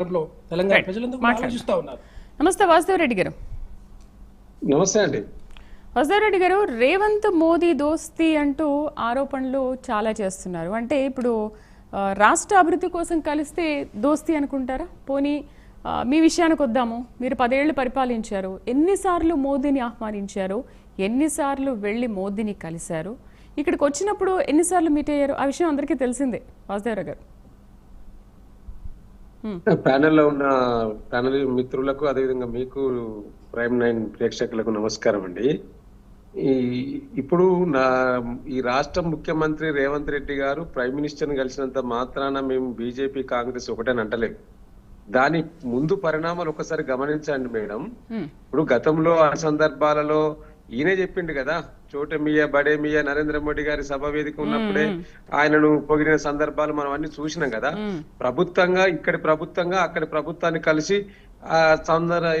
తెలంగాణ ప్రజలందరూ ఆలోచిస్తూ ఉన్నారు. నమస్తే వాసుదేవరెడ్డి గారు. నమస్తే అండి. వాసుదేవరెడ్డి గారు, రేవంత్ మోదీ దోస్తీ అంటూ ఆరోపణలు చాలా చేస్తున్నారు. అంటే ఇప్పుడు రాష్ట్ర అభివృద్ధి కోసం కలిస్తే దోస్తీ అనుకుంటారా? పోనీ మీ విషయానికి వద్దాము. మీరు 10 ఏళ్ళు పరిపాలించారు. ఎన్నిసార్లు మోదీని ఆహ్వానించారు? ఎన్నిసార్లు వెళ్ళి మోదీని కలిశారు? ఇక్కడికి వచ్చినప్పుడు ఎన్నిసార్లు మీట్ అయ్యారు? ఆ విషయం అందరికీ తెలిసిందే. వాసుదేవరెడ్డి గారు, ప్యానెల్లో ఉన్న ప్యానెల్ మిత్రులకు అదేవిధంగా మీకు ప్రైమ్9 ప్రేక్షకులకు నమస్కారం అండి. ఇప్పుడు ఈ రాష్ట్ర ముఖ్యమంత్రి రేవంత్ రెడ్డి గారు ప్రైమ్ మినిస్టర్ని కలిసినంత మాత్రాన మేము బీజేపీ కాంగ్రెస్ ఒకటని అంటలేము. దాని ముందు పరిణామాలు ఒకసారి గమనించండి మేడం. ఇప్పుడు గతంలో ఆ సందర్భాలలో ఈయనే చెప్పిండు కదా, చోటమియా బడేమియా నరేంద్ర మోడీ గారి సభ వేదిక ఉన్నప్పుడే ఆయనను పొగిడిన సందర్భాలు మనం అన్ని చూసినాం కదా. ప్రభుత్వంగా ఇక్కడి ప్రభుత్వంగా అక్కడి ప్రభుత్వాన్ని కలిసి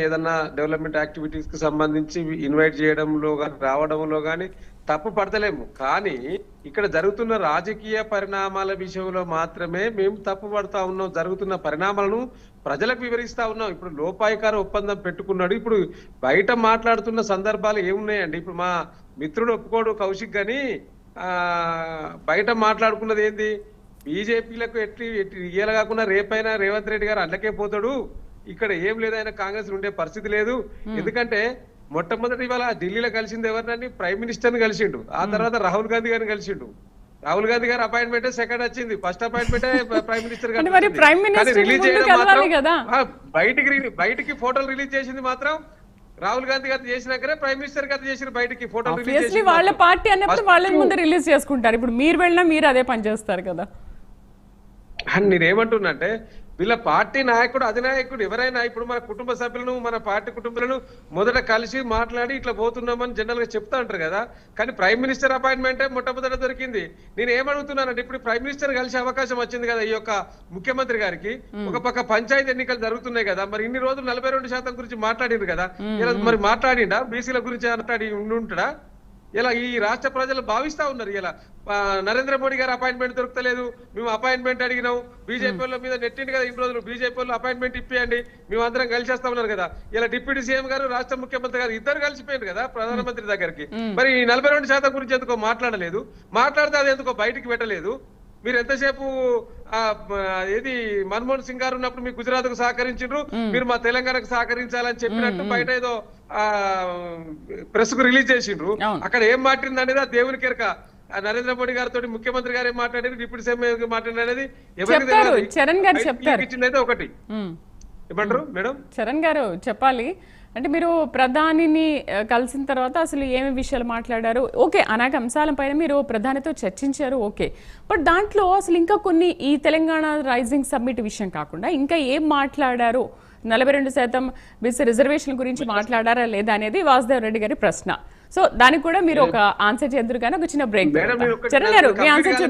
ఏదన్నా డెవలప్మెంట్ యాక్టివిటీస్ కి సంబంధించి ఇన్వైట్ చేయడంలో కానీ రావడంలో కానీ తప్పు పడతలేము. కానీ ఇక్కడ జరుగుతున్న రాజకీయ పరిణామాల విషయంలో మాత్రమే మేము తప్పు పడతా ఉన్నాం. జరుగుతున్న పరిణామాలను ప్రజలకు వివరిస్తా ఉన్నాం. ఇప్పుడు లోపాయికార ఒప్పందం పెట్టుకున్నాడు. ఇప్పుడు బయట మాట్లాడుతున్న సందర్భాలు ఏమున్నాయండి? ఇప్పుడు మా మిత్రుడు ఒప్పుకోడు కౌశిక్ గాని బయట మాట్లాడుకున్నది ఏంది? బీజేపీలకు ఇయ్యాల కాకుండా రేపైనా రేవంత్ రెడ్డి గారు అందుకే పోతాడు, ఇక్కడ ఏం లేదు, ఆయన కాంగ్రెస్ ఉండే పరిస్థితి లేదు. ఎందుకంటే మొట్టమొదటి ఇవాళ ఢిల్లీలో కలిసింది ఎవరినని? ప్రైమ్ మినిస్టర్ ని కలిసిండు. ఆ తర్వాత రాహుల్ గాంధీ గారిని కలిసిండు. రాహుల్ గాంధీ గారి అపాయింట్మెంట్ సెకండ్ వచ్చింది, ఫస్ట్ అపాయింట్మెంట్ ప్రైమ్ మినిస్టర్ గారు రిలీజ్ చేయడం బయటికి ఫోటోలు రిలీజ్ చేసింది మాత్రం రాహుల్ గాంధీ గారు చేసినాకనే ప్రైమ్ మినిస్టర్ గారు చేసిన బయటికి ఫోటోలు రిలీజ్ చేసి వాళ్ళ పార్టీ అన్నప్పుడు వాళ్ళ ముందు రిలీజ్ చేసుకుంటారు. ఇప్పుడు మీరు వెళ్ళినా మీరు అదే పని చేస్తారు కదా. నేనేమంటున్నా అంటే వీళ్ళ పార్టీ నాయకుడు అధినాయకుడు ఎవరైనా ఇప్పుడు మన కుటుంబ సభ్యులను మన పార్టీ కుటుంబాలను మొదట కలిసి మాట్లాడి ఇట్లా పోతున్నామని జనరల్ గా చెప్తా ఉంటారు కదా. కానీ ప్రైమ్ మినిస్టర్ అపాయింట్మెంటే మొట్టమొదట దొరికింది. నేను ఏమడుగుతున్నానంటే ఇప్పుడు ప్రైమ్ మినిస్టర్ కలిసే అవకాశం వచ్చింది కదా ఈ యొక్క ముఖ్యమంత్రి గారికి. ఒక పక్క పంచాయతీ ఎన్నికలు జరుగుతున్నాయి కదా, మరి ఇన్ని రోజులు 42% గురించి మాట్లాడింది కదా, ఇలా మరి మాట్లాడిండా? బీసీల గురించి మాట్లాడి ఉండుంటాడా? ఇలా ఈ రాష్ట్ర ప్రజలు భావిస్తా ఉన్నారు. ఇలా నరేంద్ర మోడీ గారు అపాయింట్మెంట్ దొరకలేదు, మేము అపాయింట్మెంట్ అడిగినాం, బీజేపీ మీద నెట్టిండి కదా ఇన్ని రోజులు, బీజేపీ అపాయింట్మెంట్ ఇప్పియండి, మేము అందరం కలిసేస్తా ఉన్నారు కదా. ఇలా డిప్యూటీ సీఎం గారు రాష్ట్ర ముఖ్యమంత్రి గారు ఇద్దరు కలిసిపోయారు కదా ప్రధానమంత్రి దగ్గరికి. మరి 42% గురించి ఎందుకో మాట్లాడలేదు, మాట్లాడితే అది ఎందుకో బయటికి పెట్టలేదు. మీరు ఎంతసేపు ఏది మన్మోహన్ సింగ్ గారు ఉన్నప్పుడు మీ గుజరాత్ కు సహకరించారు, మీరు మా తెలంగాణకు సహకరించాలని చెప్పినట్టు బయట ఏదో ప్రెస్ కు రిలీజ్ చేసిండ్రు. అక్కడ ఏం మాట్లాడింది అనేది ఆ దేవుని కెరక. నరేంద్ర మోడీ గారితో ముఖ్యమంత్రి గారు ఏం మాట్లాడారు, డిప్యూటీ సీఎం మాట్లాడారు అనేది ఎవరికి ఇచ్చిందైతే ఒకటి. ఏమంటారు మేడం? చరణ్ గారు చెప్పాలి. అంటే మీరు ప్రధానిని కలిసిన తర్వాత అసలు ఏమి విషయాలు మాట్లాడారు? ఓకే, అనేక అంశాలపైన మీరు ప్రధానితో చర్చించారు, ఓకే. బట్ దాంట్లో అసలు ఇంకా కొన్ని ఈ తెలంగాణ రైజింగ్ సమ్మిట్ విషయం కాకుండా ఇంకా ఏం మాట్లాడారు? 42% బీసీ రిజర్వేషన్ గురించి మాట్లాడారా లేదా అనేది వాసుదేవరెడ్డి గారి ప్రశ్న. సో దానికి కూడా మీరు ఒక ఆన్సర్ చేద్దరు కానీ ఒక చిన్న బ్రేక్. చరణ్ గారు మీ ఆన్సర్ చూద్దాం.